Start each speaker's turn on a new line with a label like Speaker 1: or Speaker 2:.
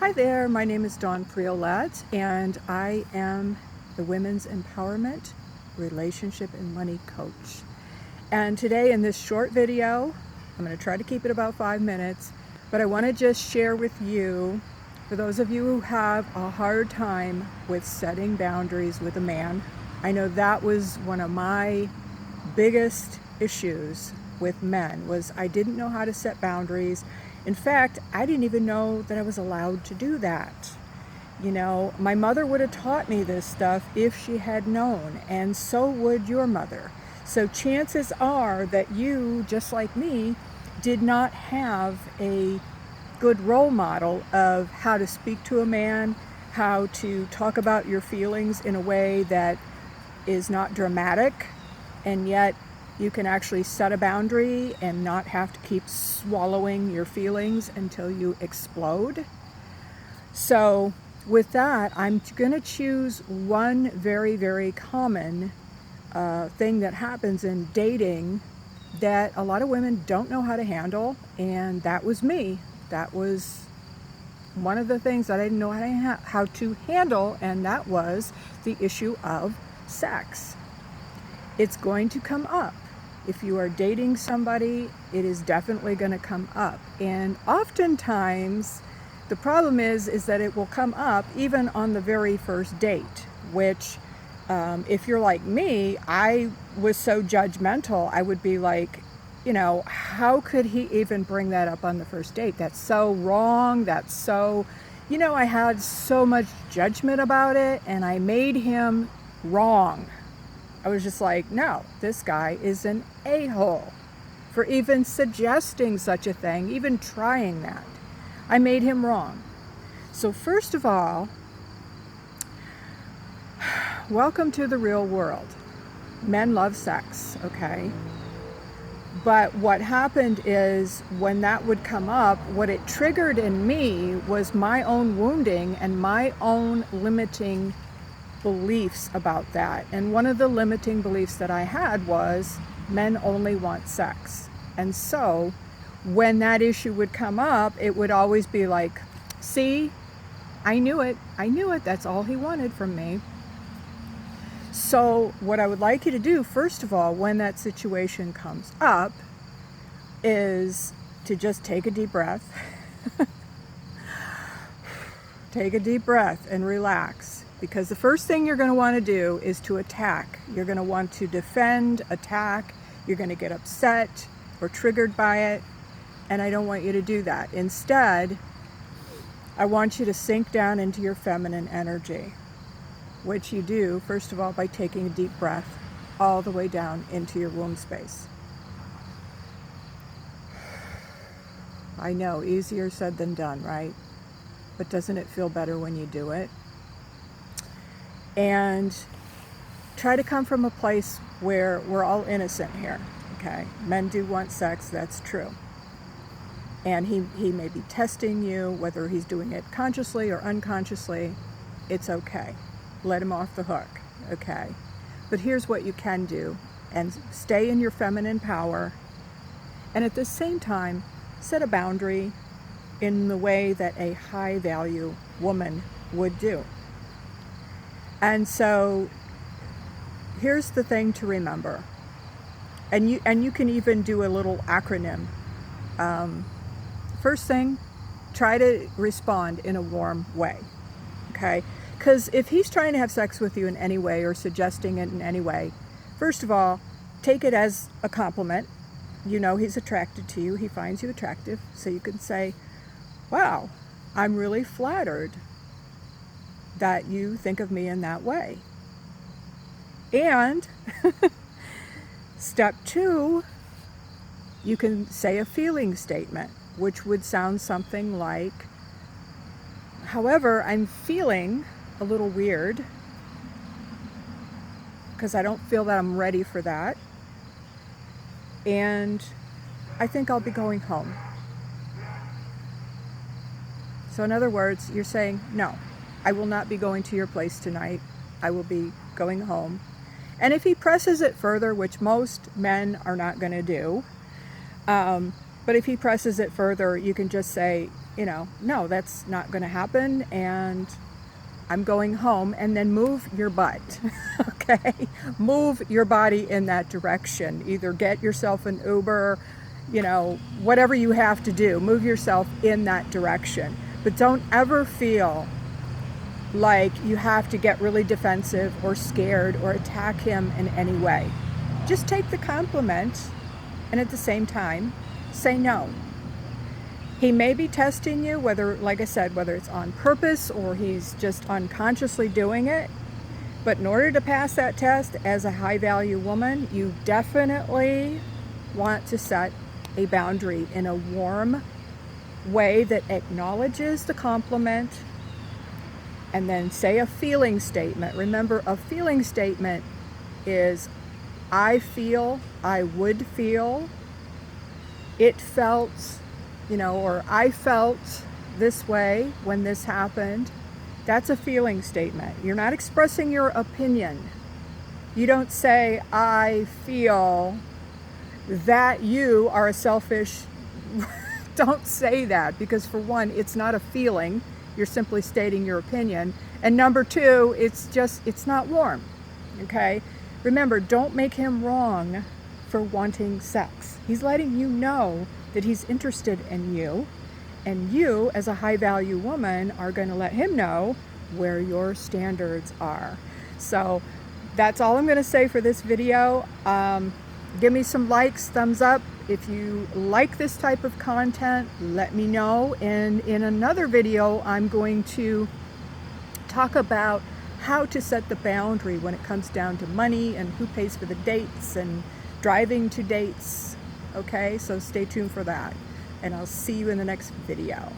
Speaker 1: Hi there, my name is Dawn Priolat, and I am the Women's Empowerment Relationship and Money Coach. And today in this short video, I'm going to try to keep it about 5 minutes, but I want to just share with you, for those of you who have a hard time with setting boundaries with a man. I know that was one of my biggest issues with men, was I didn't know how to set boundaries. In fact, I didn't even know that I was allowed to do that. You know, my mother would have taught me this stuff if she had known, and so would your mother. So chances are that you, just like me, did not have a good role model of how to speak to a man, how to talk about your feelings in a way that is not dramatic, and yet you can actually set a boundary and not have to keep swallowing your feelings until you explode. So with that, I'm going to choose one very, very common thing that happens in dating that a lot of women don't know how to handle, and that was me. That was one of the things that I didn't know how to handle, and that was the issue of sex. It's going to come up. If you are dating somebody, it is definitely going to come up. And oftentimes, the problem is that it will come up even on the very first date, which if you're like me, I was so judgmental. I would be like, you know, how could he even bring that up on the first date? That's so wrong. That's so, you know, I had so much judgment about it, and I made him wrong. I was just like, no, this guy is an a-hole for even suggesting such a thing, even trying that. I made him wrong. So first of all, welcome to the real world. Men love sex, okay? But what happened is when that would come up, what it triggered in me was my own wounding and my own limiting beliefs about that. And one of the limiting beliefs that I had was men only want sex. And so when that issue would come up, it would always be like, see, I knew it, that's all he wanted from me. So what I would like you to do, first of all, when that situation comes up, is to just take a deep breath. Take a deep breath and relax. Because the first thing you're going to want to do is to attack. You're going to want to defend, attack. You're going to get upset or triggered by it. And I don't want you to do that. Instead, I want you to sink down into your feminine energy, which you do, first of all, by taking a deep breath all the way down into your womb space. I know, easier said than done, right? But doesn't it feel better when you do it? And try to come from a place where we're all innocent here, okay? Men do want sex, that's true. And he may be testing you, whether he's doing it consciously or unconsciously, it's okay. Let him off the hook, okay? But here's what you can do, and stay in your feminine power, and at the same time, set a boundary in the way that a high-value woman would do. And so here's the thing to remember, and you can even do a little acronym. First thing, try to respond in a warm way, okay? Because if he's trying to have sex with you in any way or suggesting it in any way, first of all, take it as a compliment. You know he's attracted to you, he finds you attractive, so you can say, wow, I'm really flattered that you think of me in that way. And step 2, you can say a feeling statement, which would sound something like, however, I'm feeling a little weird because I don't feel that I'm ready for that. And I think I'll be going home. So in other words, you're saying, no, I will not be going to your place tonight. I will be going home. And if he presses it further, which most men are not going to do, But if he presses it further, you can just say, you know, no, that's not going to happen, and I'm going home, and then move your butt, okay? Move your body in that direction. Either get yourself an Uber, you know, whatever you have to do, move yourself in that direction. But don't ever feel like you have to get really defensive or scared or attack him in any way. Just take the compliment and at the same time say no. He may be testing you, whether, like I said, whether it's on purpose or he's just unconsciously doing it. But in order to pass that test as a high value woman, you definitely want to set a boundary in a warm way that acknowledges the compliment, and then say a feeling statement. Remember, a feeling statement is I feel, I would feel, it felt, you know, or I felt this way when this happened. That's a feeling statement. You're not expressing your opinion. You don't say, I feel that you are a selfish. Don't say that, because for one, it's not a feeling. You're simply stating your opinion. And number two, it's not warm, okay? Remember, don't make him wrong for wanting sex. He's letting you know that he's interested in you, and you, as a high value woman, are going to let him know where your standards are. So that's all I'm going to say for this video. Give me some likes, thumbs up. If you like this type of content, let me know. And in another video, I'm going to talk about how to set the boundary when it comes down to money and who pays for the dates and driving to dates. Okay, so stay tuned for that. And I'll see you in the next video.